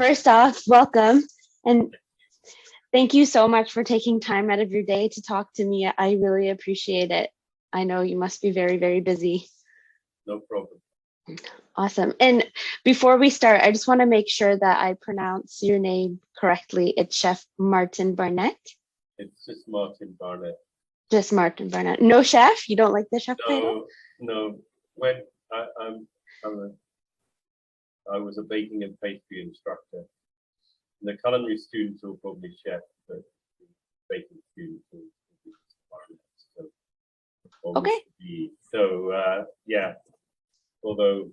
first off, welcome. And thank you so much for taking time out of your day to talk to me. I really appreciate it. I know you must be very, very busy. No problem. Awesome. And before we start, I just want to make sure that I pronounce your name correctly. It's Chef Martin Barnett. It's just Martin Barnett. Just Martin Barnett. No chef? You don't like the chef title? No. When I was a baking and pastry instructor. The culinary students will probably chef, but the baking students will be Barnett. So, Okay. So yeah. Although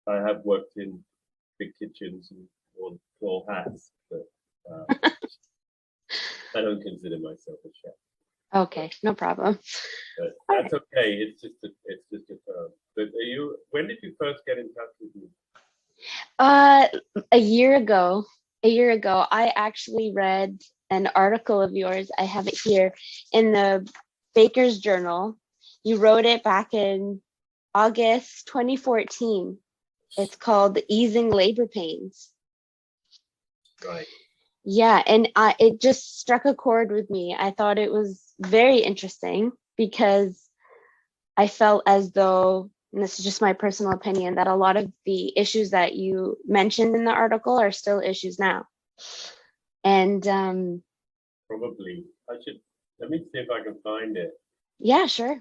I have worked in big kitchens and worn tall hats, but I don't consider myself a chef. Okay, no problem. But that's okay. It's just a term. But when did you first get in touch with me? A year ago, I actually read an article of yours. I have it here in the Baker's Journal. You wrote it back in August 2014. It's called Easing Labor Pains. Right. Yeah, and it just struck a chord with me. I thought it was very interesting because I felt as though, and this is just my personal opinion, that a lot of the issues that you mentioned in the article are still issues now. And probably let me see if I can find it. Yeah, sure.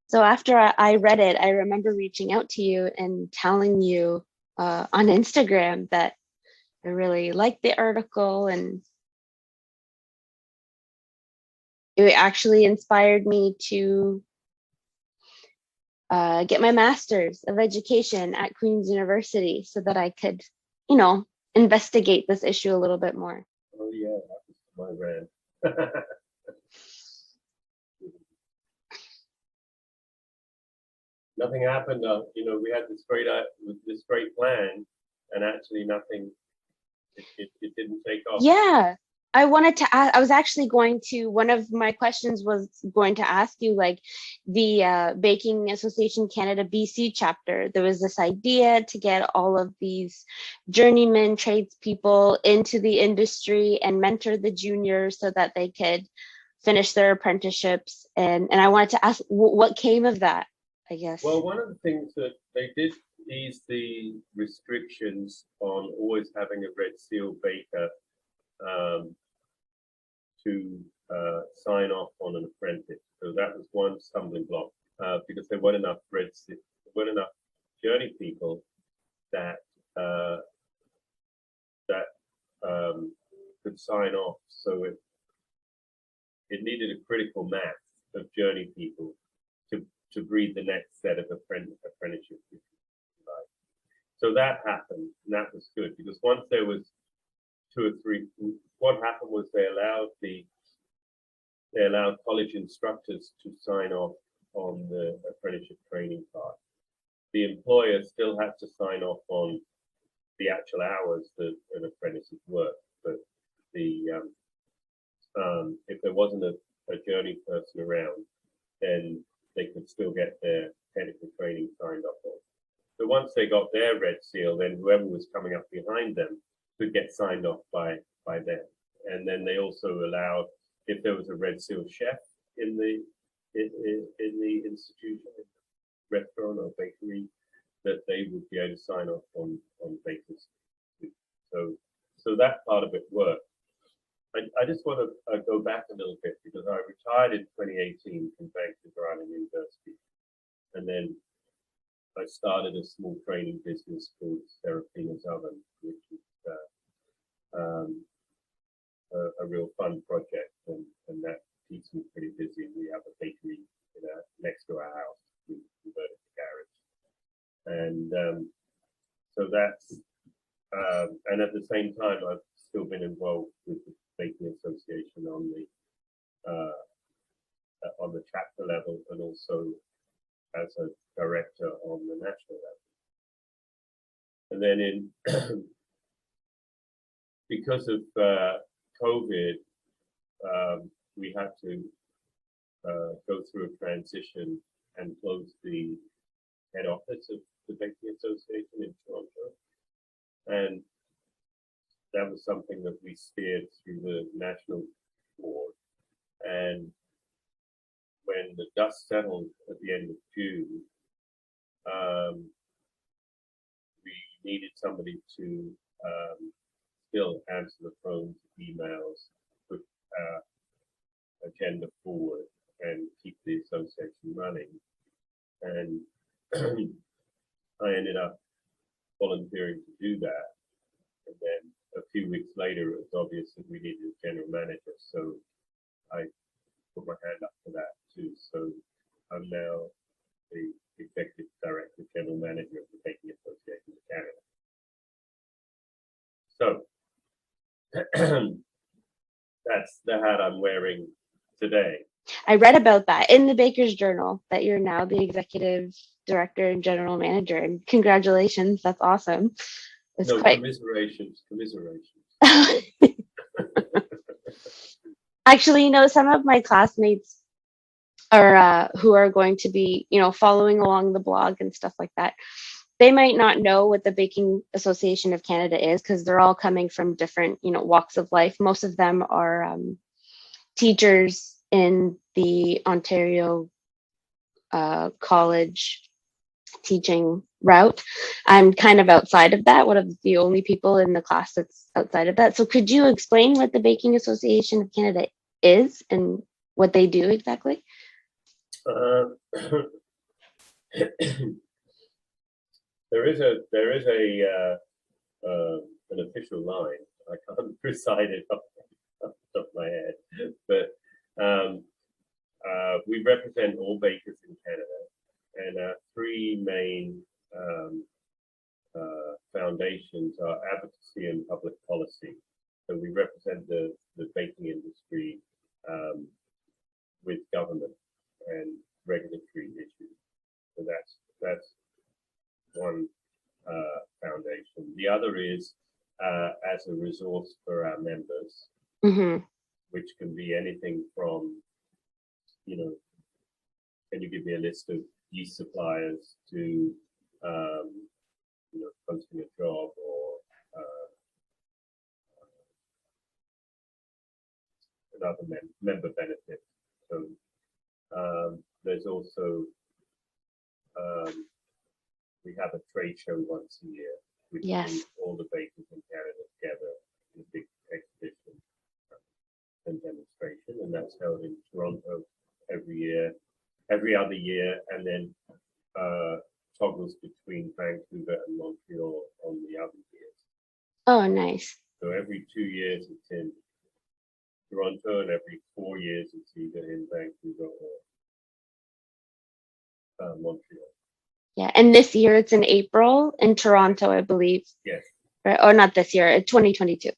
So after I read it, I remember reaching out to you and telling you on Instagram that I really liked the article, and it actually inspired me to get my master's of education at Queen's University so that I could, investigate this issue a little bit more. Oh yeah, that was my brand. Nothing happened. We had this great plan, and actually nothing. It didn't take off. Yeah, I wanted to ask. I was actually going to. One of my questions was going to ask you, like, the Baking Association Canada BC chapter. There was this idea to get all of these journeyman tradespeople into the industry and mentor the juniors so that they could finish their apprenticeships. And I wanted to ask, what came of that? I guess. Well, one of the things that they did ease the restrictions on always having a Red Seal baker to sign off on an apprentice. So that was one stumbling block because there weren't enough journey people that could sign off. So it needed a critical mass of journey people to breed the next set of apprenticeship. So that happened, and that was good because once there was two or three, what happened was they allowed college instructors to sign off on the apprenticeship training part. The employer still had to sign off on the actual hours that an apprentice worked, but if there wasn't a journey person around, then they could still get their technical training signed off on. So once they got their Red Seal, then whoever was coming up behind them could get signed off by them. And then they also allowed, if there was a Red Seal chef in the institution, restaurant or bakery, that they would be able to sign off on bakers. So that part of it worked. I just want to go back a little bit because I retired in 2018 from Vancouver Island University, and then I started a small training business called Serafina's Oven, which is a real fun project, and that keeps me pretty busy. We have a bakery next to our house. We converted to garage, and so that's and at the same time I've still been involved with the Baking Association on the chapter level, and also as a director on the national level. And then because of COVID, we had to go through a transition and close the head office of the Baking Association in Toronto. And that was something that we steered through the national board. And when the dust settled at the end of June, we needed somebody to still answer the phones, emails, put agenda forward, and keep the association running. And I ended up volunteering to do that. And then a few weeks later, it was obvious that we needed a general manager. So I put my hand up for that too. So I'm now the executive director, general manager of the Baking Association of Canada. So that's the hat I'm wearing today. I read about that in the Baker's Journal that you're now the executive director and general manager. And congratulations, that's awesome. It's commiserations. Actually, some of my classmates are who are going to be, following along the blog and stuff like that. They might not know what the Baking Association of Canada is because they're all coming from different, walks of life. Most of them are teachers in the Ontario college teaching route. I'm kind of outside of that, one of the only people in the class that's outside of that. So could you explain what the Baking Association of Canada is and what they do exactly? There is an official line. I can't recite it off the top of my head, but we represent all bakers in Canada, and our three main foundations are advocacy and public policy. So we represent the baking industry with government and regulatory issues. So that's one foundation. The other is as a resource for our members, which can be anything from, can you give me a list of yeast suppliers to, posting a job or another member benefit. So there's also, we have a trade show once a year, which brings all the bakers in Canada together in a big exhibition and demonstration, and that's held in Toronto every other year, and then toggles between Vancouver and Montreal on the other years. Oh, nice. So every 2 years it's in Toronto, and every 4 years it's either in Vancouver or Montreal. Yeah, and this year it's in April in Toronto, I believe. Yes. Right? Or not this year, 2022.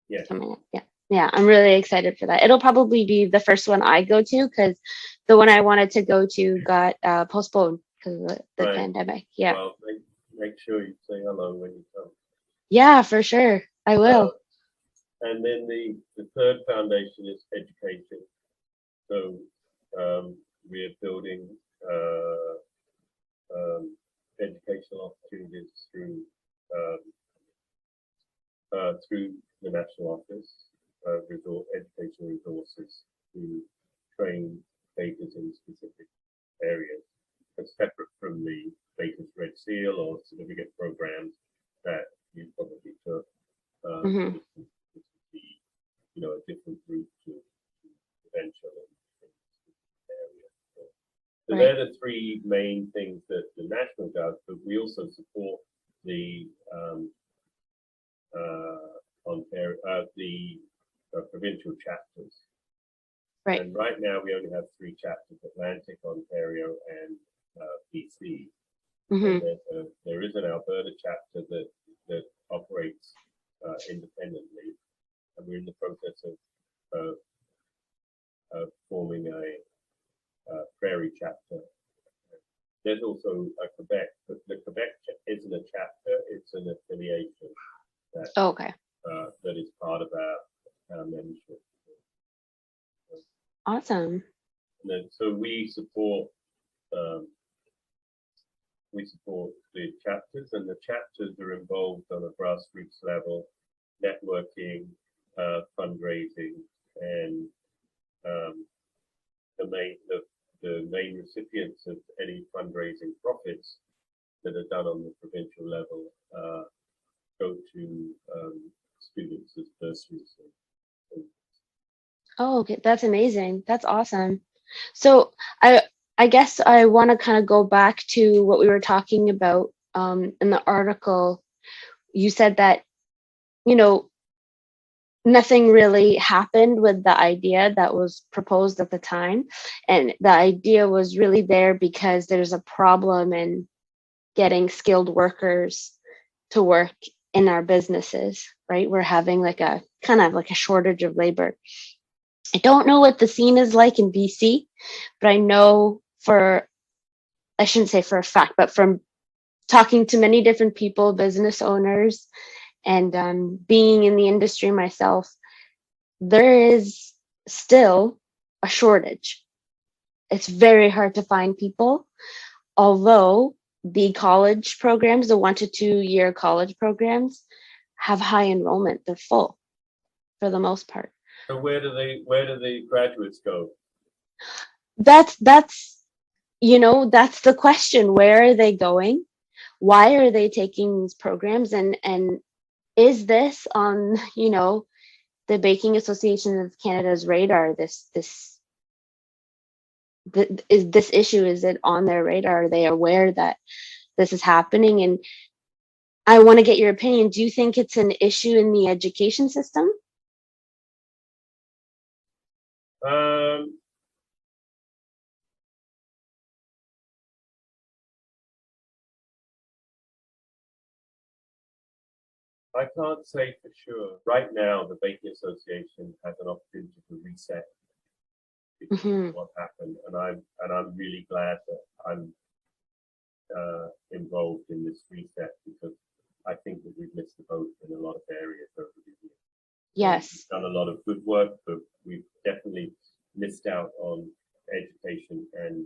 Yes. Coming up. Yeah. Yeah, I'm really excited for that. It'll probably be the first one I go to because the one I wanted to go to got postponed because of the pandemic. Yeah. Well, make sure you say hello when you come. Yeah, for sure. I will. And then the third foundation is education. So we are building educational opportunities through the national office, educational resources to train bakers in specific areas. That's separate from the Baker's Red Seal or certificate programs that you probably took. This would be, a different route to prevention in area. So they're the three main things that the national does, but we also support the Ontario, the provincial chapters. Right. And right now we only have 3 chapters: Atlantic, Ontario, and BC. There is an Alberta chapter that operates independently, and we're in the process of forming a prairie chapter. There's also a Quebec, but the Quebec isn't a chapter; it's an affiliation that is part of our membership. Awesome. And then, so we support we support the chapters, and the chapters are involved on a grassroots level, networking, fundraising, and the main recipients of any fundraising profits that are done on the provincial level go to students as bursaries. Oh, okay, that's amazing. That's awesome. So I guess I want to kind of go back to what we were talking about in the article. You said that, you know, nothing really happened with the idea that was proposed at the time. And the idea was really there because there's a problem in getting skilled workers to work in our businesses, right? We're having like a kind of like a shortage of labor. I don't know what the scene is like in BC, but I know I shouldn't say for a fact, but from talking to many different people, business owners, and being in the industry myself, there is still a shortage. It's very hard to find people, although the college programs, the 1 to 2 year college programs, have high enrollment. They're full for the most part. So where do the graduates go? That's that's the question. Where are they going? Why are they taking these programs? And is this on, the Baking Association of Canada's radar? Is this issue, is it on their radar? Are they aware that this is happening? And I want to get your opinion. Do you think it's an issue in the education system? I can't say for sure. Right now, the Baking Association has an opportunity to reset what happened, and I'm really glad that I'm involved in this reset, because I think that we've missed the boat in a lot of areas over the years. Yes. We've done a lot of good work, but we've definitely missed out on education and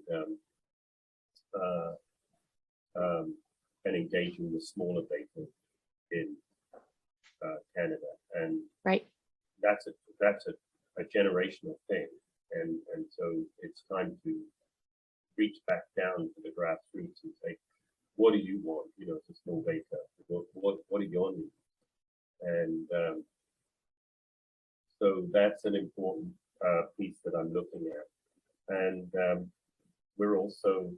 engaging with smaller bakers in Canada, and right. That's a generational thing, and so it's time to reach back down to the grassroots and say, what do you want? As a small baker, what are your needs? And so that's an important piece that I'm looking at, and we're also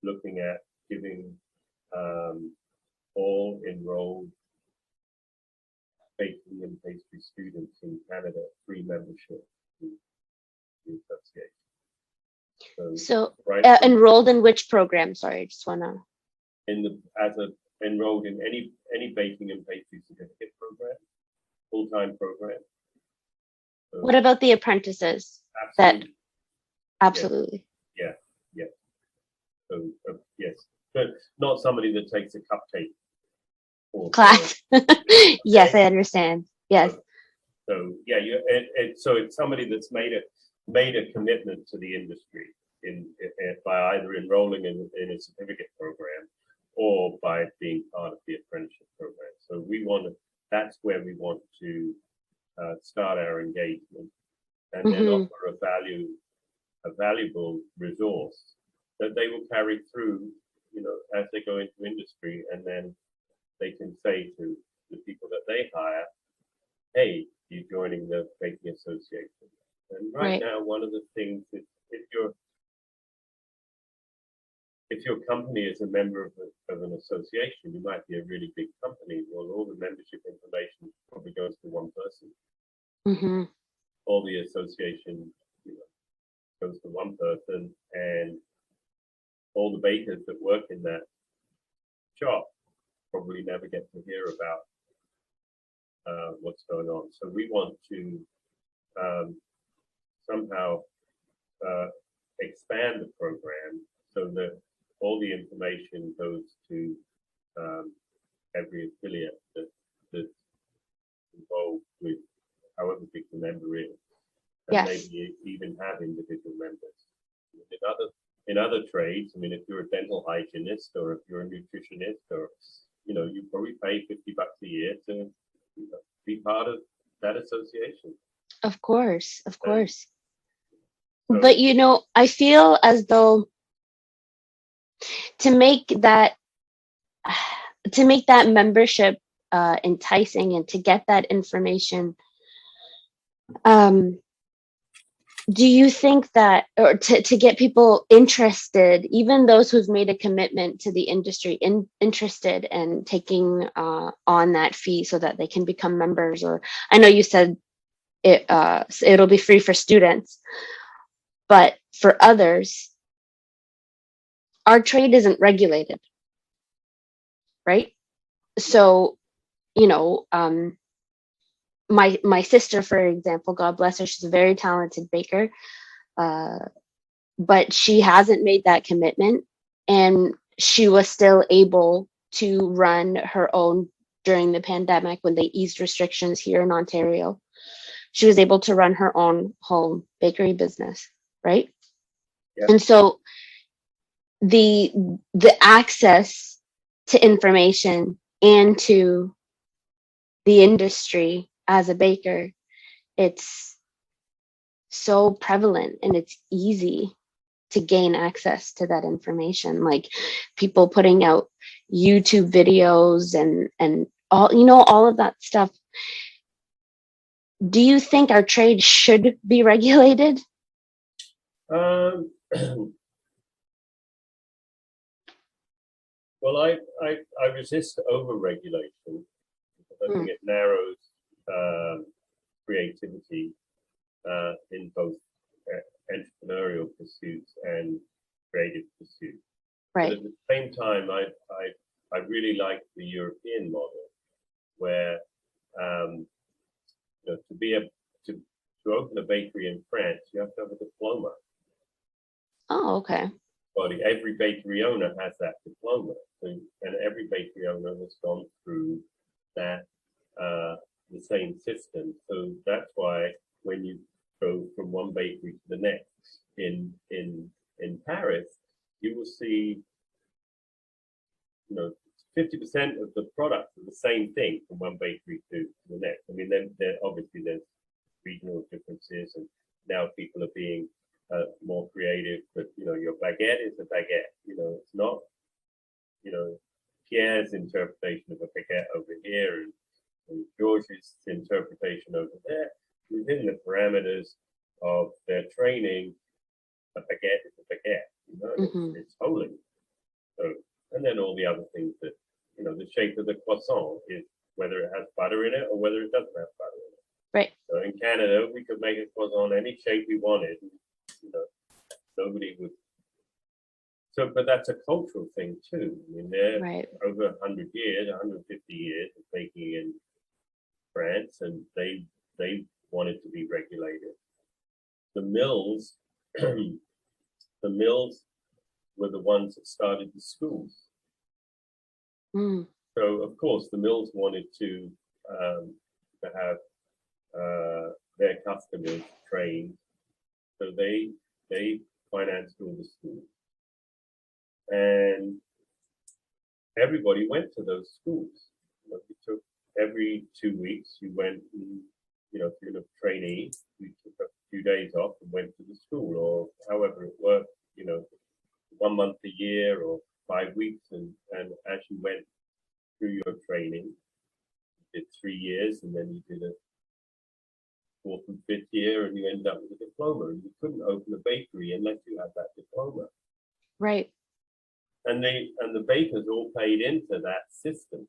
looking at giving all enrolled baking and pastry students in Canada free membership to the association. So enrolled in which program? Sorry, I just wanna. Enrolled in any baking and pastry certificate program, full-time program. So, what about the apprentices? Absolutely. Yeah. So yes, but not somebody that takes a cupcake class. Yes, I understand. Yes. So yeah, so it's somebody that's made a commitment to the industry by either enrolling in a certificate program or by being part of the apprenticeship program. So that's where we want to start our engagement, and then offer a valuable resource that they will carry through, as they go into industry, and then they can say to the people that they hire, hey, you're joining the Baking Association. And right now, one of the things is if your company is a member of an association, you might be a really big company. Well, all the membership information probably goes to one person. All the association goes to one person, and all the bakers that work in that shop probably never get to hear about what's going on. So we want to somehow expand the program so that all the information goes to every affiliate that's involved with however big the member is, and maybe even have individual members. In in other trades, I mean, if you're a dental hygienist or if you're a nutritionist, or you probably pay $50 a year to be part of that association. Of course, of course. So, But I feel as though to make that membership enticing and to get that information, do you think that, or to get people interested, even those who've made a commitment to the industry, interested in taking on that fee so that they can become members? Or I know you said it'll be free for students, but for others, our trade isn't regulated, right? So, my sister, for example, God bless her, she's a very talented baker, but she hasn't made that commitment, and she was still able to run her own during the pandemic when they eased restrictions here in Ontario. She was able to run her own home bakery business, right? yeah. And so the access to information and to the industry as a baker, it's so prevalent and it's easy to gain access to that information, like people putting out YouTube videos and all of that stuff. Do you think our trade should be regulated? Well, I resist over-regulation because I think it narrows creativity in both entrepreneurial pursuits and creative pursuits. Right. But at the same time, I really like the European model, where to open a bakery in France, you have to have a diploma. Oh, okay. Every bakery owner has that diploma, and every bakery owner has gone through that the same system. So that's why when you go from one bakery to the next in Paris, you will see 50% of the products are the same thing from one bakery to the next. I mean, then obviously there's regional differences, and now people are being more creative. But your baguette is a baguette. It's not Pierre's interpretation of a baguette over here and George's interpretation over there. Within the parameters of their training, a baguette is a baguette. It's holy. So, and then all the other things that the shape of the croissant is whether it has butter in it or whether it doesn't have butter in it. Right. So in Canada, we could make a croissant any shape we wanted. Nobody would. So, but that's a cultural thing too. I mean, they're over 100 years, 150 years of baking in France, and they wanted to be regulated. The mills, the mills were the ones that started the schools. So, of course, the mills wanted to have their customers trained, so they financed all the schools, and everybody went to those schools. You took every 2 weeks, you went, and, if you're a trainee, you took a few days off and went to the school, or however it worked. 1 month a year or 5 weeks, and as you went through your training, you did 3 years, and then you did a 4th and 5th year, and you ended up with a diploma. And you couldn't open a bakery unless you had that diploma. Right. And the bakers all paid into that system,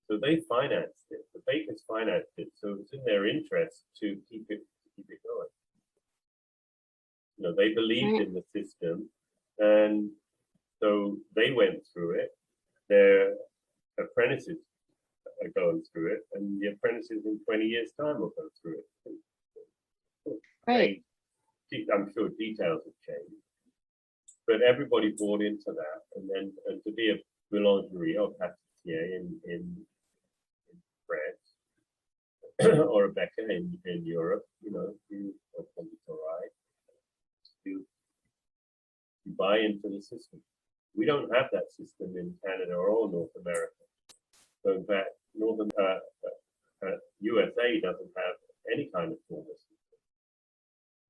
so they financed it. The bakers financed it, so it's in their interest to keep it going. They believed in the system, and so they went through it. Their apprentices are going through it, and the apprentices in 20 years' time will go through it. Right. I'm sure details have changed, but everybody bought into that, and to be a boulangerie or pâtissier in France or a baker in Europe, you or conditorite, You buy into the system. We don't have that system in Canada or North America. So in fact, USA doesn't have any kind of formal system.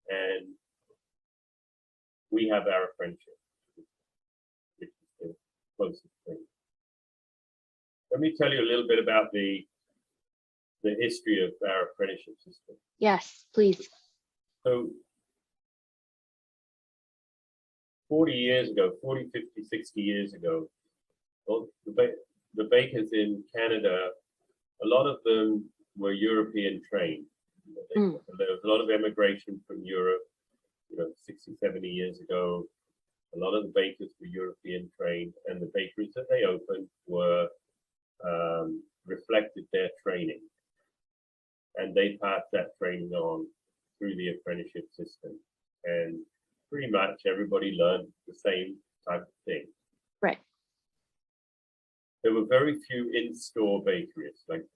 And we have our apprenticeship, which is the closest thing. Let me tell you a little bit about the history of our apprenticeship system. Yes, please. So 40 years ago, 40, 50, 60 years ago, well, the bakers in Canada, a lot of them were European trained. There was a lot of immigration from Europe, 60, 70 years ago. A lot of the bakers were European trained, and the bakeries that they opened were reflected their training. And they passed that training on through the apprenticeship system. And pretty much everybody learned the same type of thing. Right. There were very few in-store bakeries, like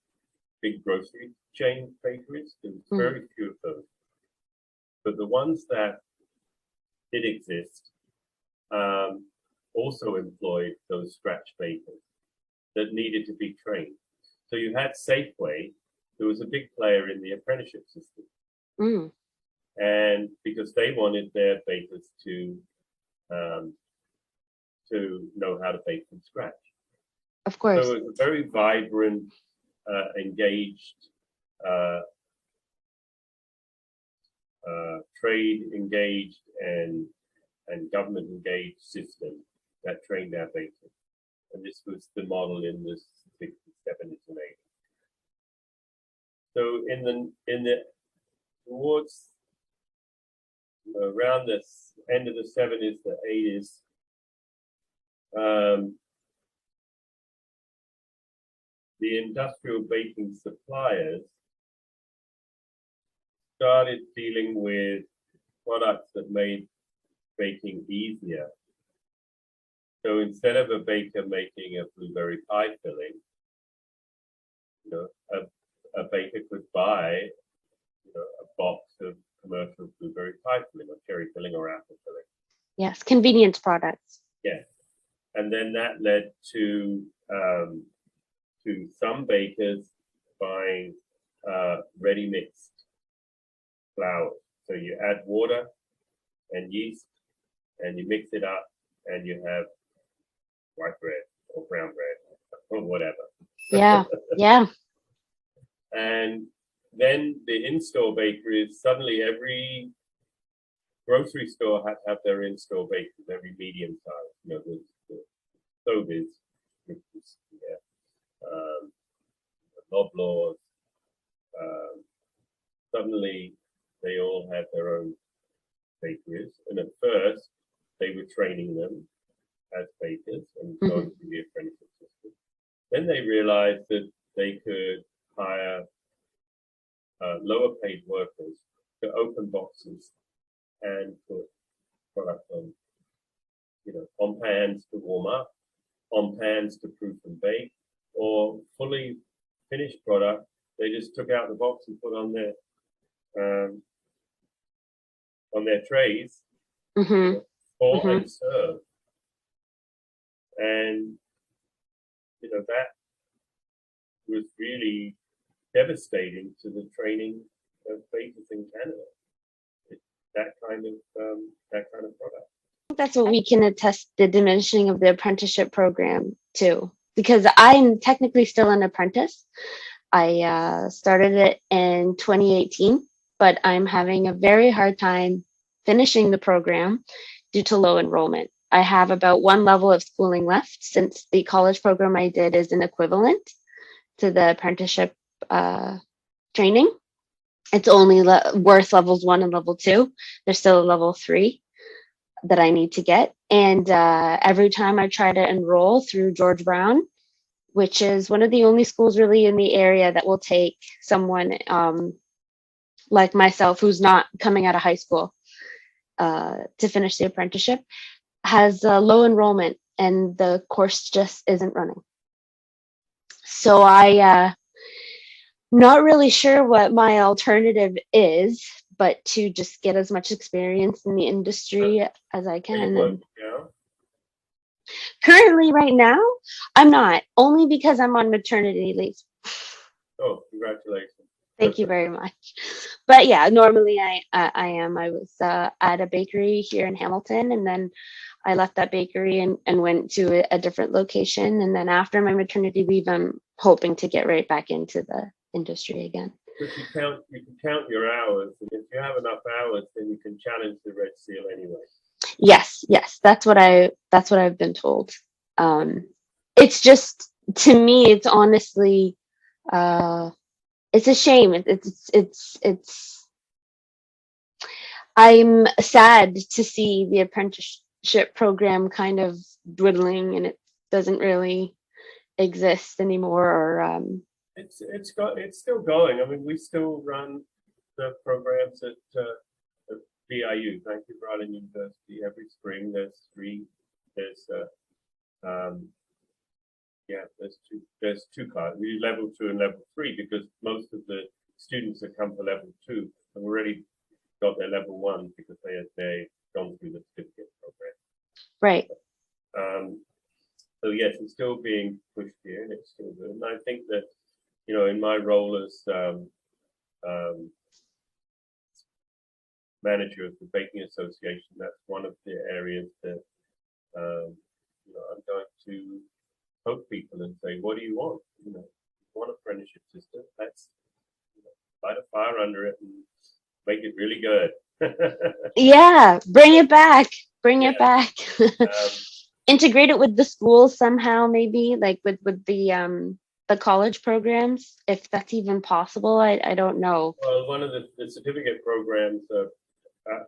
big grocery chain bakeries. There was very few of those. But the ones that did exist also employed those scratch bakers that needed to be trained. So you had Safeway, who was a big player in the apprenticeship system. And because they wanted their bakers to know how to bake from scratch. Of course. So it was a very vibrant, engaged, trade engaged and government engaged system that trained our bakers. And this was the model in the 60s, 70s, and 80s. So towards around the end of the 70s, the 80s, the industrial baking suppliers started dealing with products that made baking easier. So instead of a baker making a blueberry pie filling, a baker could buy, a box of commercial blueberry pie filling or cherry filling or apple filling. Yes, convenience products. Yes, and then that led to some bakers buying ready mixed flour. So you add water and yeast, and you mix it up, and you have white bread or brown bread or whatever. Yeah, yeah. And then the in-store bakeries, suddenly every grocery store had to have their in-store bakeries, every medium size. The Sobeys, Loblaws. Suddenly they all had their own bakeries. And at first, they were training them as bakers and going through the apprenticeship system. Then they realized that they could hire lower paid workers to open boxes and put product on pans to warm up, on pans to proof and bake, or fully finished product. They just took out the box and put on their trays for and serve. And that was really devastating to the training of bakers in Canada. That kind of product. That's what we can attest, the diminishing of the apprenticeship program too, because I'm technically still an apprentice. I started it in 2018, but I'm having a very hard time finishing the program due to low enrollment. I have about one level of schooling left, since the college program I did is an equivalent to the apprenticeship training. It's only worth levels 1 and level 2. There's still a level 3 that I need to get. And every time I try to enroll through George Brown, which is one of the only schools really in the area that will take someone like myself who's not coming out of high school to finish the apprenticeship, has low enrollment and the course just isn't running. So I not really sure what my alternative is, but to just get as much experience in the industry as I Are you can. And working now? currently, right now, I'm not, only because I'm on maternity leave. Oh, congratulations. Thank you very much. But yeah, normally I am. I was at a bakery here in Hamilton, and then I left that bakery and went to a different location. And then after my maternity leave, I'm hoping to get right back into the industry again. But you can count your hours, and if you have enough hours, then you can challenge the red seal anyway. Yes, that's what I've been told. It's just, to me, it's honestly, it's a shame. I'm sad to see the apprenticeship program kind of dwindling, and it doesn't really exist anymore. Or It's still going. I mean, we still run the programs at VIU, Vancouver Island University, every spring. There's three. There's there's two classes. We do level 2 and level 3 because most of the students that come for level 2 have already got their level 1 because they've gone through the certificate program. right. So yes, it's still being pushed here, and it's still good. And I think that, in my role as manager of the Baking Association, that's one of the areas that I'm going to poke people and say, what do you want? You want apprenticeship system? Let's light a fire under it and make it really good. Yeah, bring it back. Bring Yeah. it back. Integrate it with the schools somehow, maybe like with the college programs, if that's even possible. I don't know. Well, one of the certificate programs, the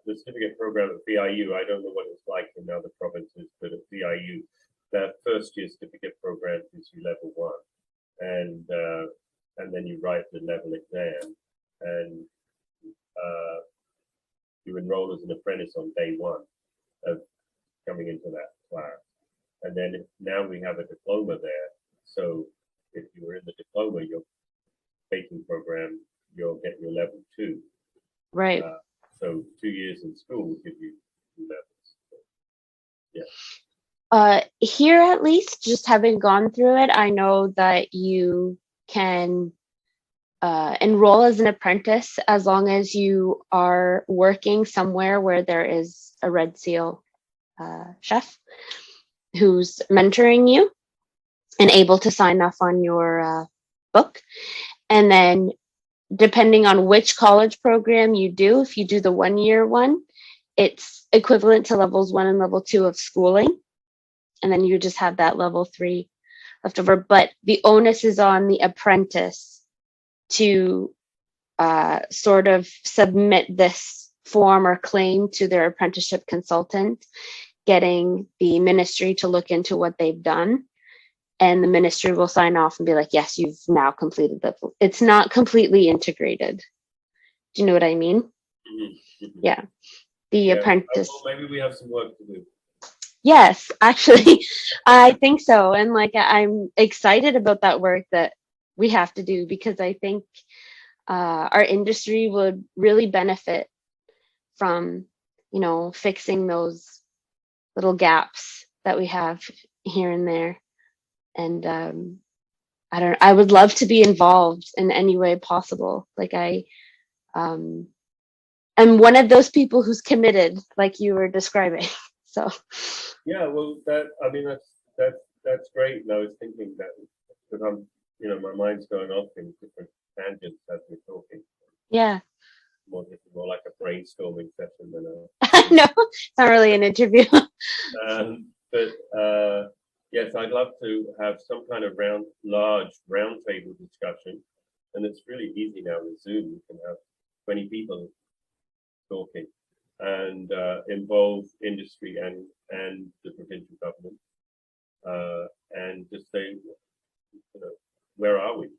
certificate program at VIU, I don't know what it's like in other provinces, but at VIU, that first year certificate program gives you level 1, and then you write the level exam, and you enroll as an apprentice on day 1 of coming into that class. And then now we have a diploma there. So if you were in the diploma, your baking program, you'll get your level 2. Right. So 2 years in school will give you 2 levels. Yeah. Here, at least, just having gone through it, I know that you can enroll as an apprentice as long as you are working somewhere where there is a Red Seal chef who's mentoring you and able to sign off on your book. And then depending on which college program you do, if you do the 1-year one, it's equivalent to levels 1 and level 2 of schooling. And then you just have that level 3 left over. But the onus is on the apprentice to sort of submit this form or claim to their apprenticeship consultant, getting the ministry to look into what they've done. And the ministry will sign off and be like, yes, you've now completed the. It's not completely integrated. Do you know what I mean? Mm-hmm. Yeah. The apprentice. Well, maybe we have some work to do. Yes, actually, I think so. And like, I'm excited about that work that we have to do, because I think our industry would really benefit from, fixing those little gaps that we have here and there. And I would love to be involved in any way possible. Like I'm one of those people who's committed, like you were describing. So. Yeah, well, that's great. And I was thinking that because my mind's going off in different tangents as we're talking. Yeah. More like a brainstorming session than no, it's not really an interview. But yes, I'd love to have some kind of large roundtable discussion, and it's really easy now with Zoom. You can have 20 people talking and involve industry and the provincial government, and just say, where are we?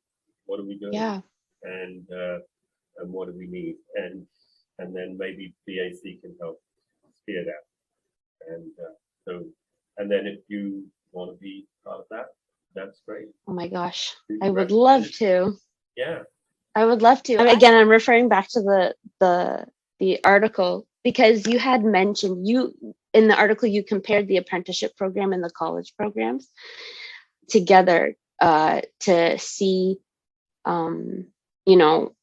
What are we doing? Yeah. And what do we need? And then maybe BAC can help steer that. And then if you want to be part of that, that's great. Oh my gosh, I would love to. Yeah. I would love to. Again, I'm referring back to the the article, because you had mentioned, you in the article you compared the apprenticeship program and the college programs together, to see, you know,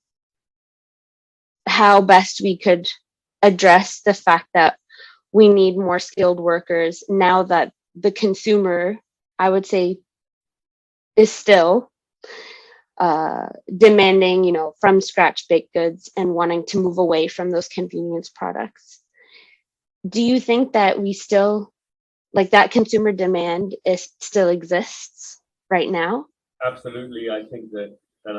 how best we could address the fact that we need more skilled workers now that the consumer, I would say, is still demanding, you know, from scratch baked goods and wanting to move away from those convenience products. Do you think that we still, like, that consumer demand is still exists right now? Absolutely. I think that, and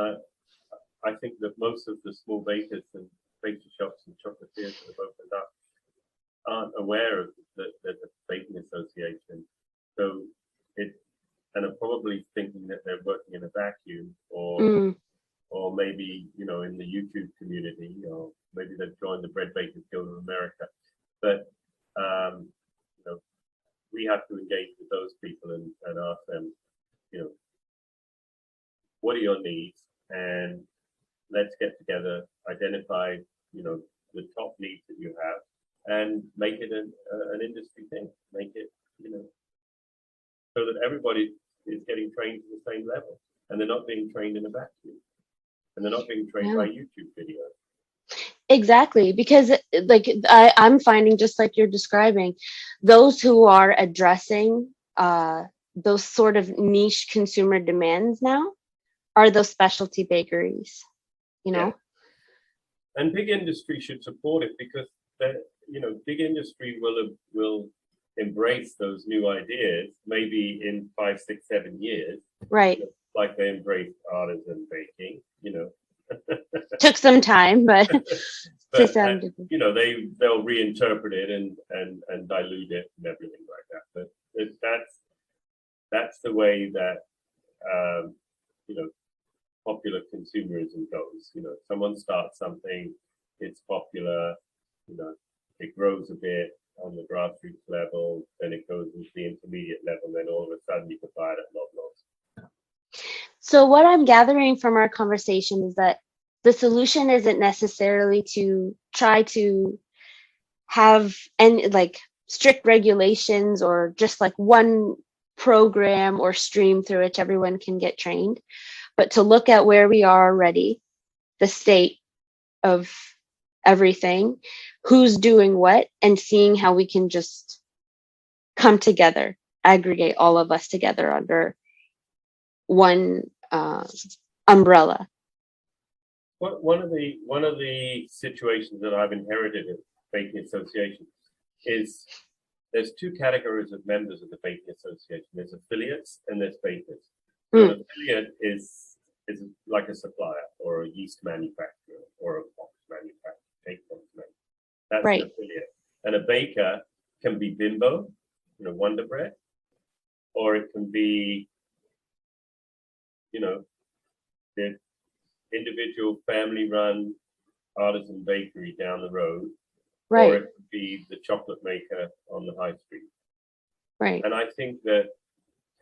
I think that most of the small bakers and bakery shops and chocolatiers that have opened up aren't aware of that there's a baking association. So it, and are probably thinking that they're working in a vacuum, Mm, or maybe, you know, in the YouTube community, or maybe they've joined the Bread Bakers Guild of America. But you know, we have to engage with those people and ask them, you know, what are your needs, and let's get together, identify, you know, the top needs that you have, and make it an industry thing. Make it, you know, so that everybody is getting trained to the same level, and they're not being trained in a vacuum, and they're not being trained yeah. by YouTube videos. Exactly, because like I'm finding, just like you're describing, those who are addressing those sort of niche consumer demands now are those specialty bakeries, you Yeah, know? and big industry should support it, because you know, big industry will embrace those new ideas maybe in 5, 6, 7 years, Right. you know, like they embraced artisan baking, you know. Took some time, but took But some to- you know, they'll reinterpret it and dilute it and everything like that. But that's the way that you know, popular consumerism goes. You know, someone starts something, it's popular, you know, it grows a bit on the grassroots level, then it goes into the intermediate level, then all of a sudden you can buy it at Loblaws. So what I'm gathering from our conversation is that the solution isn't necessarily to try to have any like strict regulations or just like one program or stream through which everyone can get trained, but to look at where we are already, the state of everything, who's doing what, and seeing how we can just come together, aggregate all of us together under one umbrella. One of the situations that I've inherited in baking association is there's two categories of members of the baking association. There's affiliates and there's bakers. So Mm, an affiliate is like a supplier or a yeast manufacturer or a box manufacturer, cake box manufacturer. That's an right, affiliate. And a baker can be Bimbo, you know, Wonder Bread, or it can be, you know, the individual family-run artisan bakery down the road, or right, it could be the chocolate maker on the high street. right, And I think that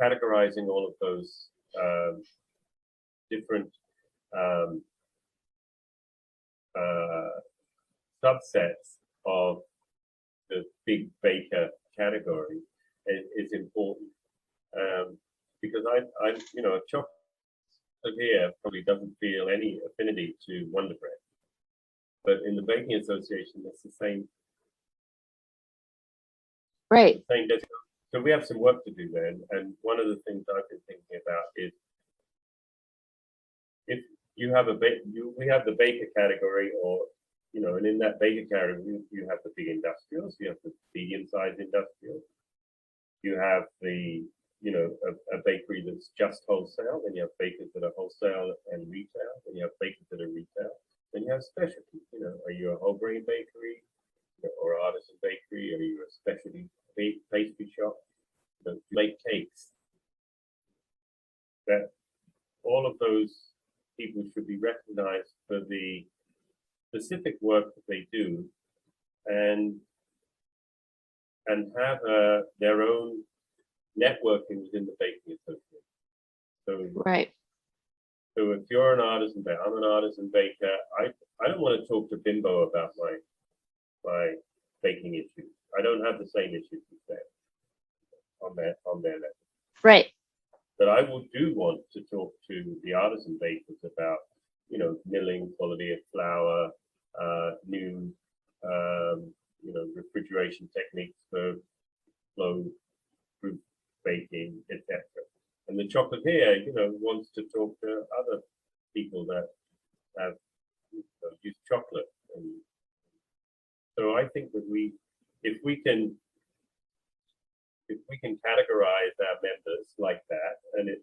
categorizing all of those different um, uh, subsets of the big baker category is important, because I'm, you know, a chocolate here probably doesn't feel any affinity to Wonder Bread, but in the baking association, it's the right, same. So we have some work to do there, and one of the things I've been thinking about is if you have we have the baker category, or you know, and in that baker category, you have the big industrials, you have the medium-sized industrials, you have the, you know, a bakery that's just wholesale, then you have bakers that are wholesale and retail, then you have bakers that are retail, then you have specialty. You know, are you a whole grain bakery or artisan bakery? Are you a specialty pastry shop? You know, make cakes. That all of those people should be recognized for the specific work that they do, and have their own networking within the baking association. So, right, so if you're an artisan baker, I'm an artisan baker. I don't want to talk to Bimbo about my baking issues. I don't have the same issues as them on their level. Right. But I do want to talk to the artisan bakers about, milling, quality of flour, new, refrigeration techniques for low-proof baking, etc. And the chocolatier, wants to talk to other people that have used chocolate. And so I think that if we can categorize our members like that,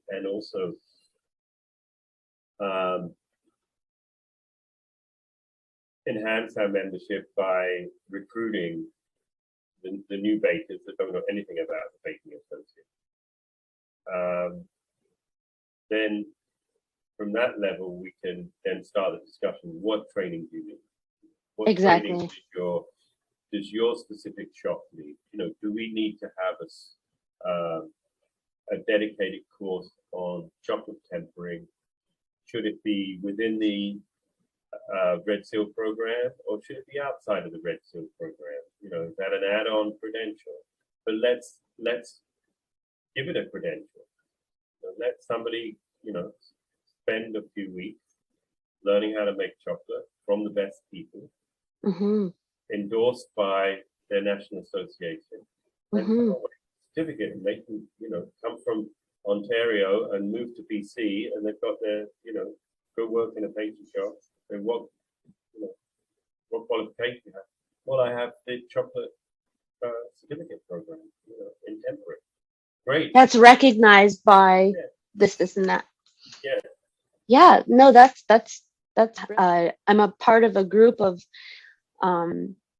and also enhance our membership by recruiting the new bakers that don't know anything about the baking associate, then from that level we can then start a discussion. What training do you need? What Exactly. training does your specific shop need? Do we need to have a dedicated course on chocolate tempering? Should it be within the Red Seal program, or should it be outside of the Red Seal program? Is that an add-on credential? But let's give it a credential. Let somebody, spend a few weeks learning how to make chocolate from the best people, endorsed by their national association, and come away with a certificate, and they can, come from Ontario and move to BC, and they've got their, go work in a pastry shop. And what qualification you have? Well, I have the chocolate certificate program, in tempering. Great. That's recognized by this, and that. Yeah. Yeah. No, that's. I'm a part of a group of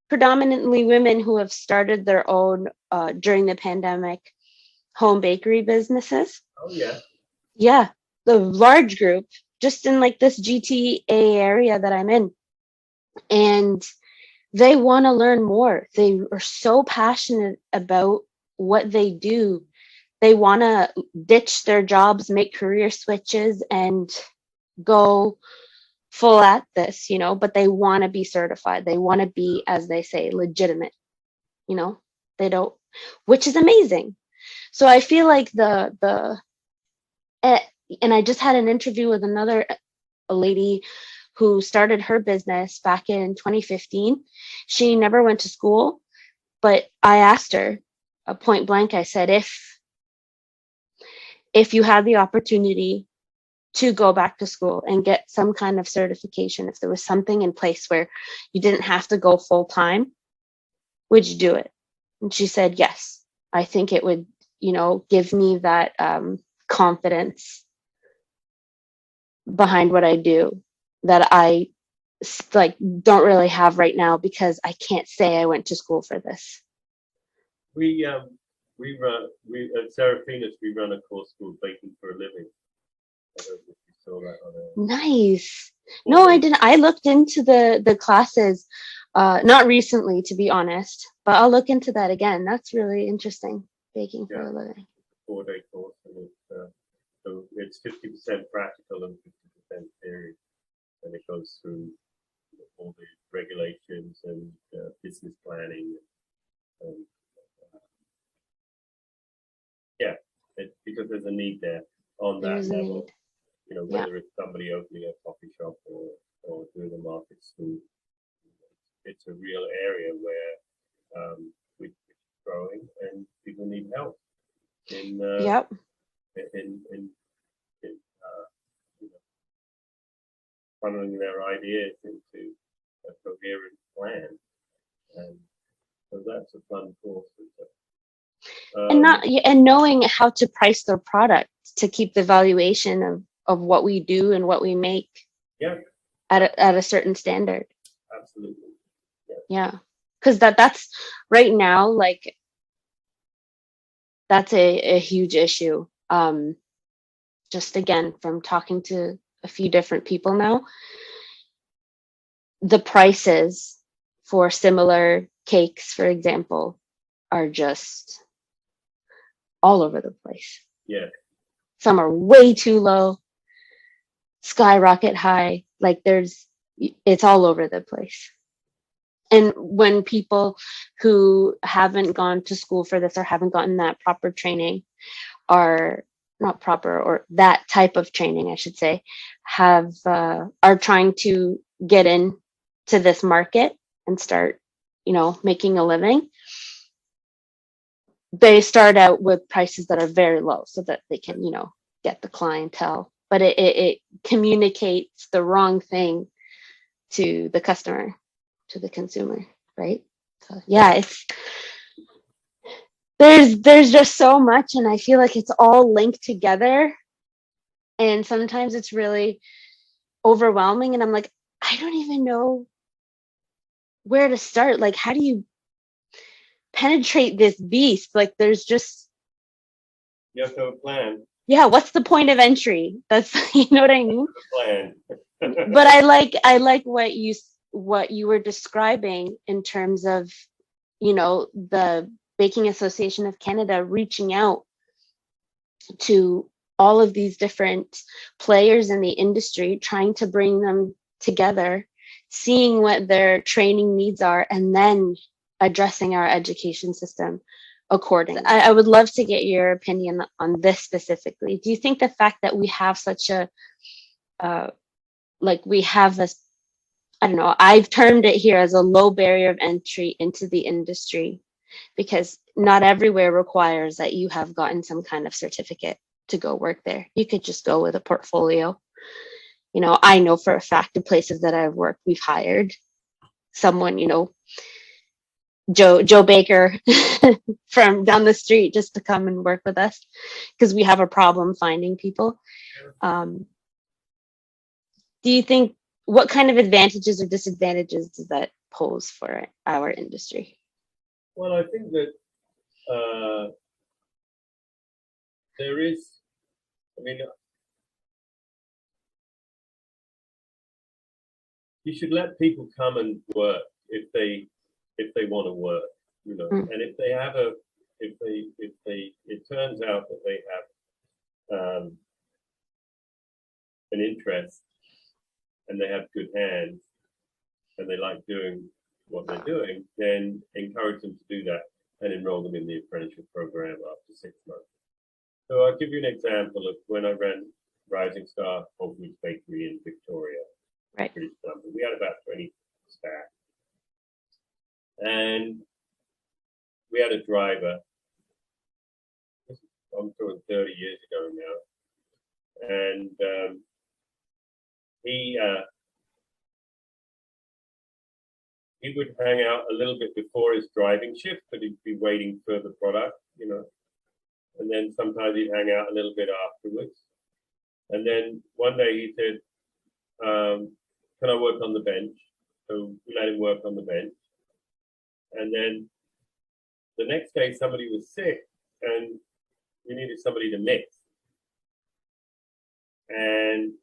predominantly women who have started their own during the pandemic home bakery businesses. Oh yeah. Yeah, the large group just in like this GTA area that I'm in, and they want to learn more. They are so passionate about what they do. They want to ditch their jobs, make career switches, and go full at this, but they want to be certified. They want to be, as they say, legitimate. They don't, which is amazing. So I feel like and I just had an interview with a lady who started her business back in 2015. She never went to school, but I asked her point blank, I said, if you had the opportunity to go back to school and get some kind of certification, if there was something in place where you didn't have to go full time, would you do it? And she said, yes, I think it would, give me that confidence behind what I do that I don't really have right now, because I can't say I went to school for this. We at Seraphina's, we run a course called Baking for a Living. I don't know if you saw that on Nice. No, I didn't. I looked into the classes, not recently, to be honest, but I'll look into that again. That's really interesting. Baking for a living. 4-day course, and it's 50% practical and 50% theory, and it goes through all the regulations and business planning, and because there's a need there on that level. Whether it's somebody opening a coffee shop or doing a market school, it's a real area where we're growing and people need help in funneling their ideas into a coherent plan, and so that's a fun course. And knowing how to price their product to keep the valuation of what we do and what we make at a certain standard. Absolutely. Yeah, because that's right now, like, that's a huge issue. Just again, from talking to a few different people now, the prices for similar cakes, for example, are just all over the place. Yeah. Some are way too low, skyrocket high. Like it's all over the place. And when people who haven't gone to school for this or haven't gotten that proper training are not proper, or that type of training, I should say, have are trying to get in to this market and start, making a living, they start out with prices that are very low so that they can, get the clientele. But it communicates the wrong thing to the customer, to the consumer, right? So yeah, there's just so much, and I feel like it's all linked together, and sometimes it's really overwhelming, and I'm like, I don't even know where to start. Like, how do you penetrate this beast? Like, there's just, You have to have a plan. yeah, what's the point of entry? That's you know what I mean? Plan. But I like what you were describing in terms of, the Baking Association of Canada reaching out to all of these different players in the industry, trying to bring them together, seeing what their training needs are, and then addressing our education system accordingly. I would love to get your opinion on this specifically. Do you think the fact that we have such a, we have this, I don't know, I've termed it here as a low barrier of entry into the industry, because not everywhere requires that you have gotten some kind of certificate to go work there. You could just go with a portfolio. I know for a fact the places that I've worked, we've hired someone, Joe Baker from down the street just to come and work with us because we have a problem finding people. Do you think, what kind of advantages or disadvantages does that pose for our industry? Well, I think that there is, I mean, you should let people come and work if they want to work, and if they have it turns out that they have an interest and they have good hands and they like doing what they're doing, then encourage them to do that and enroll them in the apprenticeship program after 6 months. So I'll give you an example of when I ran Rising Star Whole Foods Bakery in Victoria, Right. British Columbia. We had about 20 staff, and we had a driver. I'm talking 30 years ago now, and he would hang out a little bit before his driving shift, but he'd be waiting for the product, and then sometimes he'd hang out a little bit afterwards. And then one day he said, can I work on the bench? So we let him work on the bench. And then the next day somebody was sick and we needed somebody to mix. And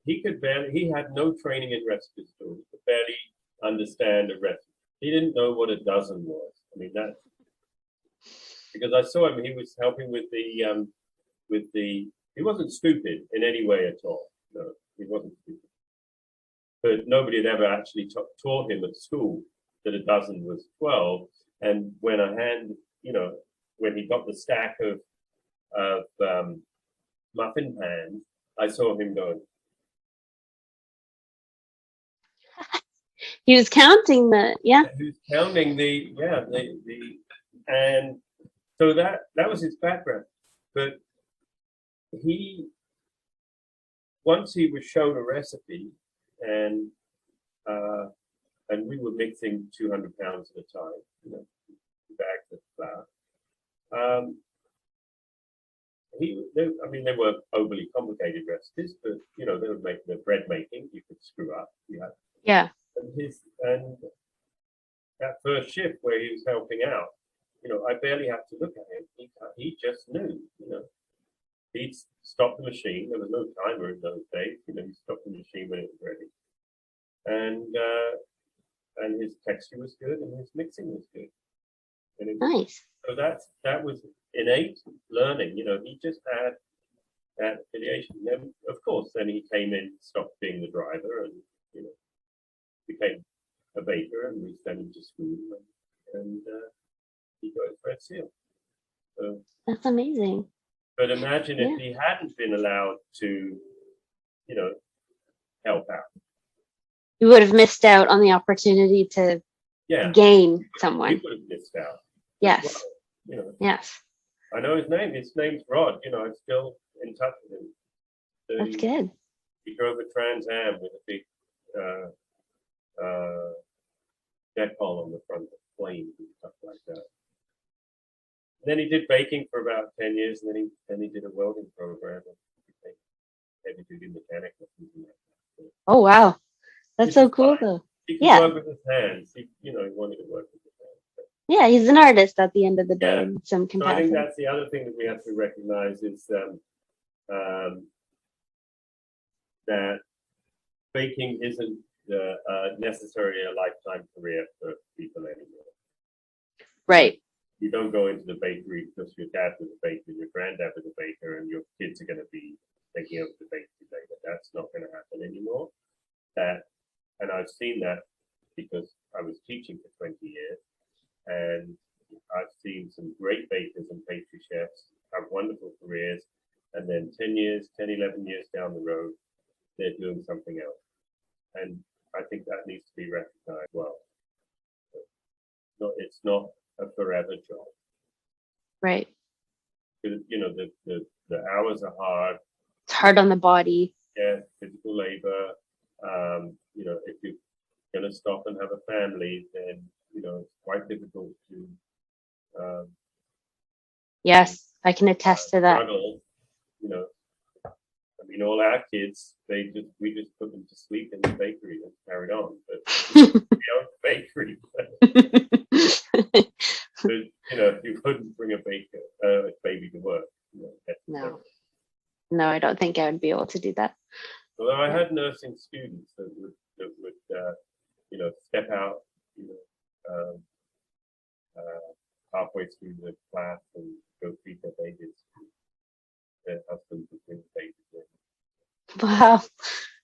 he had no training in recipe stores, could barely understand a recipe. He didn't know what a dozen was. I mean, that's because I saw him, he was helping with the, he wasn't stupid in any way at all. No, he wasn't stupid. But nobody had ever actually taught him at school that a dozen was 12. And when when he got the stack of muffin pans, I saw him going. He was counting He was counting and so that was his background. But once he was shown a recipe, and we were mixing 200 pounds at a time, bags of flour. They were overly complicated recipes, but they would make the bread making. You could screw up. Yeah. And that first shift where he was helping out, I barely had to look at him. He just knew. He'd stop the machine. There was no timer in those days. He stopped the machine when it was ready, and his texture was good and his mixing was good. Nice. So that was innate learning. He just had that affiliation. Then, of course, then he came in, stopped being the driver, and became a baker, and we sent him to school, and he got his red seal. So, That's amazing. but imagine Yeah. if he hadn't been allowed to, help out. You would have missed out on the opportunity to Yeah, gain he someone. would have missed out. Yes. Well, Yes. I know his name. His name's Rod. I'm still in touch with him. So That's good. he drove a Trans Am with a big decal on the front of flames and stuff like that. Then he did baking for about 10 years, and then he did a welding program and became heavy duty mechanic or something like that. So, Oh wow. That's which so is cool fine. though. He could Yeah. work with his hands. He wanted to work with his hands. But, Yeah, he's an artist at the end of the day yeah. in some So I think capacity. that's the other thing that we have to recognize is that baking isn't necessarily a lifetime career for people anymore. Right. You don't go into the bakery because your dad was a baker, your granddad was a baker, and your kids are going to be taking over the bakery later. That's not going to happen anymore. And I've seen that because I was teaching for 20 years, and I've seen some great bakers and pastry chefs have wonderful careers, and then 10 years, 10, 11 years down the road, they're doing something else. And I think that needs to be recognized well. It's not a forever job. Right. The hours are hard. It's hard on the body. Yeah, physical labor. If you're going to stop and have a family, then it's quite difficult to. Yes, I can attest to that. Struggle. All our kids, we just put them to sleep in the bakery and carried on. But we own the bakery. But, you couldn't bring a baby to work. No, I don't think I would be able to do that. Although I had nursing students that would step out, halfway through the class and go feed their babies. Their husbands would bring the babies in. Wow.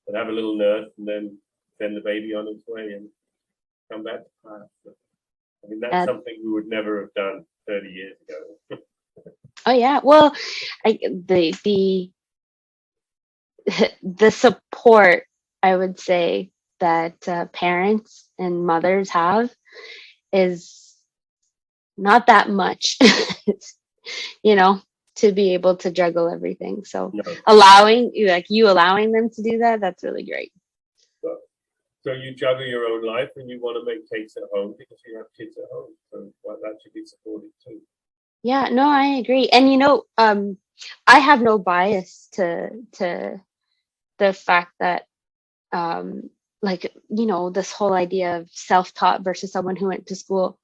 And have a little nurse, and then send the baby on its way and come back to class. That's something we would never have done 30 years ago. Oh yeah. Well, the support, I would say, that parents and mothers have is not that much, to be able to juggle everything. So No. allowing them to do that, that's really great. So you juggle your own life and you want to make cakes at home because you have kids at home. So that should be supported too. Yeah, no, I agree. And I have no bias to the fact that this whole idea of self-taught versus someone who went to school.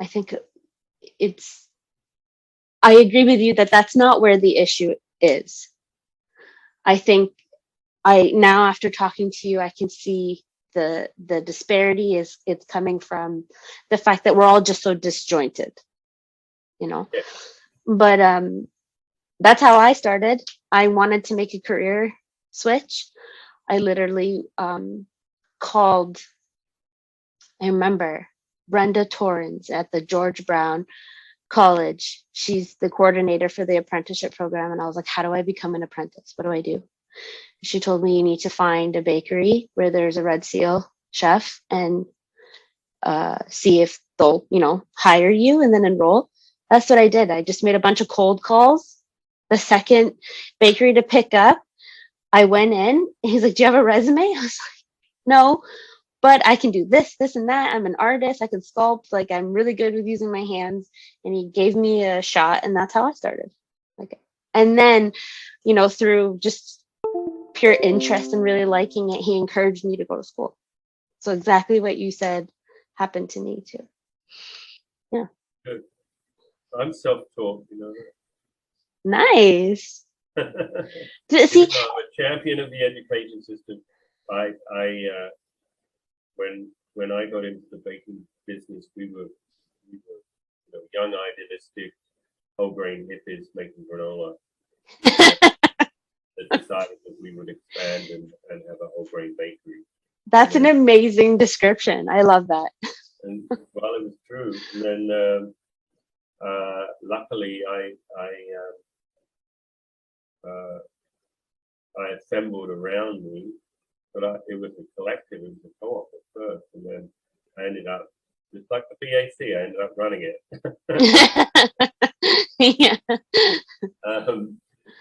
I think I agree with you that that's not where the issue is. I think now after talking to you, I can see the disparity it's coming from the fact that we're all just so disjointed, Yeah. But that's how I started. I wanted to make a career switch. I literally called, I remember Brenda Torrens at the George Brown College. She's the coordinator for the apprenticeship program. And I was like, how do I become an apprentice? What do I do? She told me you need to find a bakery where there's a Red Seal chef and see if they'll, hire you and then enroll. That's what I did. I just made a bunch of cold calls. The second bakery to pick up, I went in. He's like, do you have a resume? I was like, no, but I can do this, this, and that. I'm an artist. I can sculpt. Like, I'm really good with using my hands. And he gave me a shot, and that's how I started. And then, through just pure interest and really liking it, he encouraged me to go to school. So exactly what you said happened to me too. Yeah. Good. I'm self-taught, Nice. See, I'm a champion of the education system. When I got into the baking business, we were young, idealistic, whole grain hippies making granola. That decided that we would expand and have a whole grain bakery. That's an amazing description. I love that. And well, it was true. And then luckily, uh, I assembled around me, but it was a collective. It was a co-op at first, and then I ended up just like the BAC. I ended up running it. Yeah.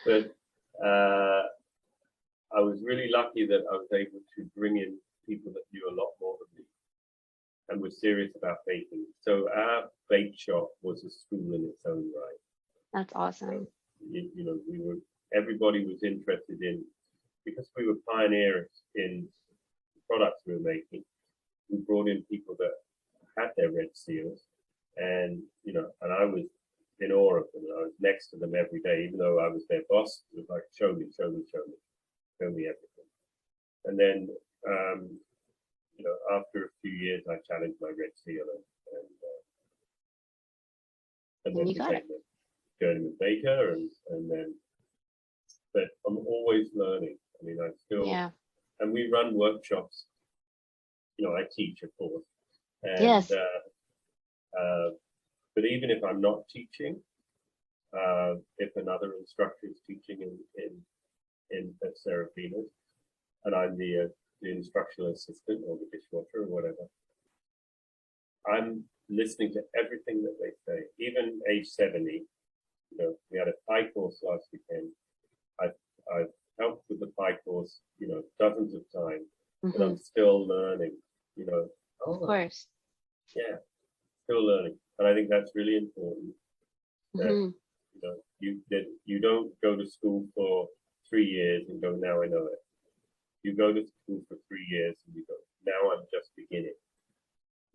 But I was really lucky that I was able to bring in people that knew a lot more than me and were serious about baking. So our bake shop was a school in its own right. That's awesome. You know, everybody was interested in, because we were pioneers in products we were making. We brought in people that had their red seals, and you know, and I was in awe of them. I was next to them every day, even though I was their boss. It was like, show me, show me, show me, show me everything. And then, you know, after a few years, I challenged my red seal, and then became a journeyman baker, and then. But I'm always learning. I mean, I still, and we run workshops. You know, I teach, of course, and but even if I'm not teaching, if another instructor is teaching in at Seraphina's, and I'm the instructional assistant or the dishwasher or whatever, I'm listening to everything that they say. Even age 70, you know, we had a pie course last weekend. I've helped with the pie course, you know, dozens of times, but I'm still learning, you know. Of course. Yeah, still learning. And I think that's really important. That, you know, you don't go to school for 3 years and go, now I know it. You go to school for 3 years and you go, now I'm just beginning.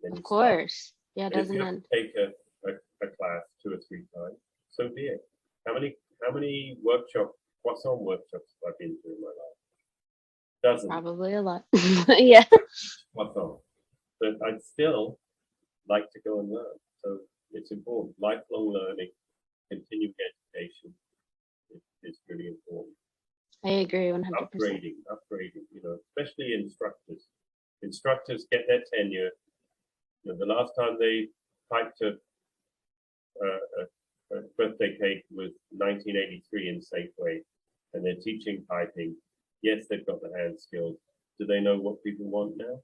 Then of course. Yeah, it doesn't end. Take a class 2 or 3 times, so be it. How many workshops, croissant workshops I've been through in my life? Dozens. Probably a lot. Yeah. Croissant. But I'd still like to go and learn. So it's important. Lifelong learning, continuing education is really important. I agree 100%. Upgrading, you know, especially instructors. Instructors get their tenure. You know, the last time they piped a birthday cake was 1983 in Safeway, and they're teaching piping. Yes, they've got the hand skills. Do they know what people want now?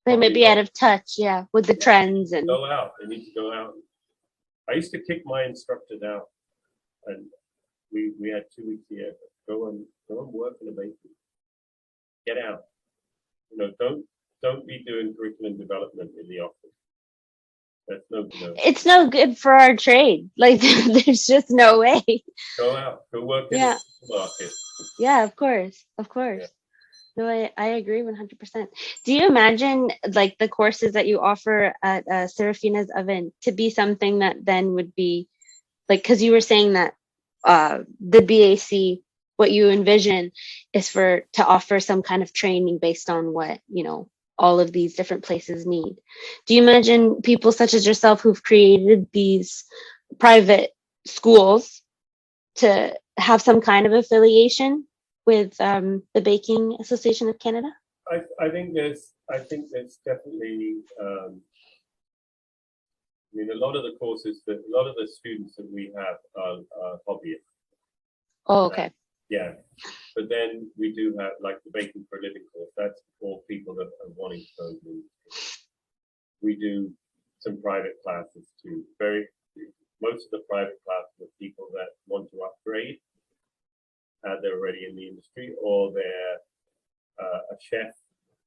They may be out of touch, with the trends and go out. They need to go out. I used to kick my instructors out, and we had 2 weeks here. Go and work in a bakery. Get out. You know, don't be doing curriculum development in the office. That's no. It's no good for our trade. Like, there's just no way. Go out. Go work in the supermarket. Yeah, of course. Yeah. No, I agree 100%. Do you imagine like the courses that you offer at Serafina's Oven to be something that then would be like, because you were saying that the BAC, what you envision is to offer some kind of training based on what, you know, all of these different places need. Do you imagine people such as yourself who've created these private schools to have some kind of affiliation with the Baking Association of Canada? I think there's definitely. I mean, a lot of the students that we have are hobbyists. Oh, okay. Yeah, but then we do have like the Baking for a Living course. That's for people that are wanting to go into. We do some private classes too. Most of the private classes are people that want to upgrade. They're already in the industry, or they're a chef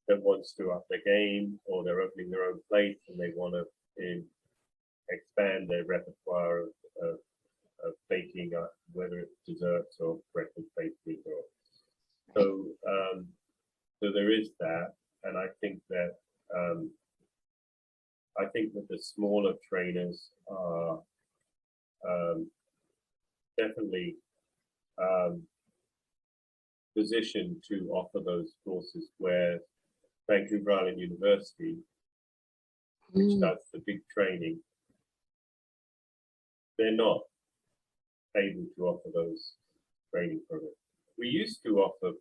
that wants to up their game, or they're opening their own place and they want to expand their repertoire of baking, whether it's desserts or breakfast pastries, so there is that, and I think that the smaller trainers are definitely positioned to offer those courses, where Vancouver Island University, which does the big training, they're not able to offer those training programs. We used to offer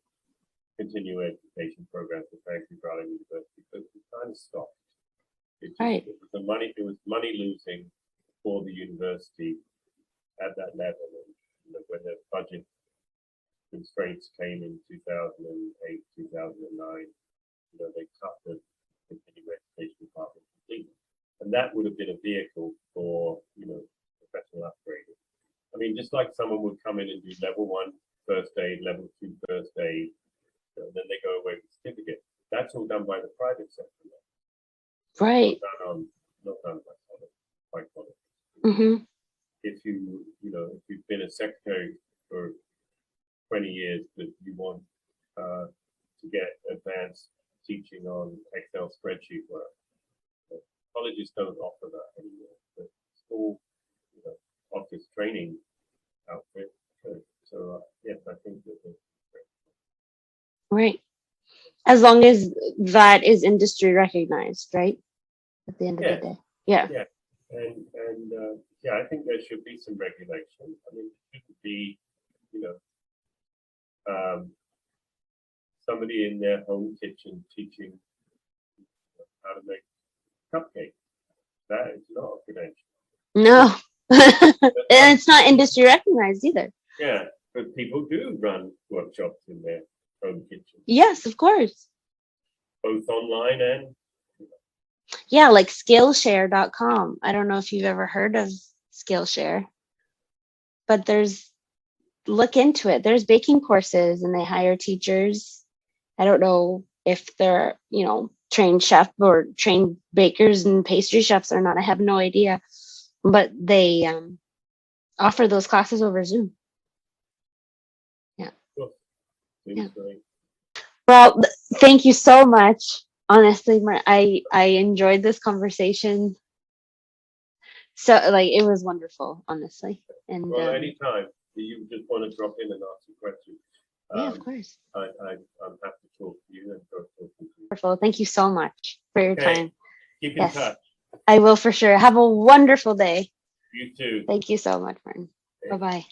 continuing education program for Franklin Browning University, but it kind of stopped. Right. It was money losing for the university at that level. And, when the budget constraints came in 2008, 2009, they cut the continuing education department completely. And that would have been a vehicle for, professional upgrading. I mean, just like someone would come in and do level 1 first aid, level 2 first aid, then they go away with certificate. That's all done by the private sector now. Right. Not done by colleges. Mm-hmm. If you've been a secretary for 20 years, but you want to get advanced teaching on Excel spreadsheet work, colleges don't offer that anymore. But school, office training outfit. So yes, I think that. Right. As long as that is industry recognized, right? At the end of the day. Yeah. Yeah. And I think there should be some regulation. I mean, it shouldn't be, somebody in their home kitchen teaching how to make cupcakes. That is not a credential. No. And it's not industry recognized either. Yeah, but people do run workshops in their own kitchen. Yes, of course. Both online and. Yeah, like Skillshare.com. I don't know if you've ever heard of Skillshare, but look into it. There's baking courses and they hire teachers. I don't know if they're, trained chef or trained bakers and pastry chefs or not. I have no idea, but they offer those classes over Zoom. Yeah. Cool. Yeah. Well, thank you so much. Honestly, I enjoyed this conversation. So it was wonderful, honestly. And well, anytime you just want to drop in and ask a question. Yeah, of course. I'm happy to talk to you and talk to you. Wonderful. Thank you so much for your time. Keep in touch. I will for sure. Have a wonderful day. You too. Thank you so much, Martin. Okay. Bye-bye.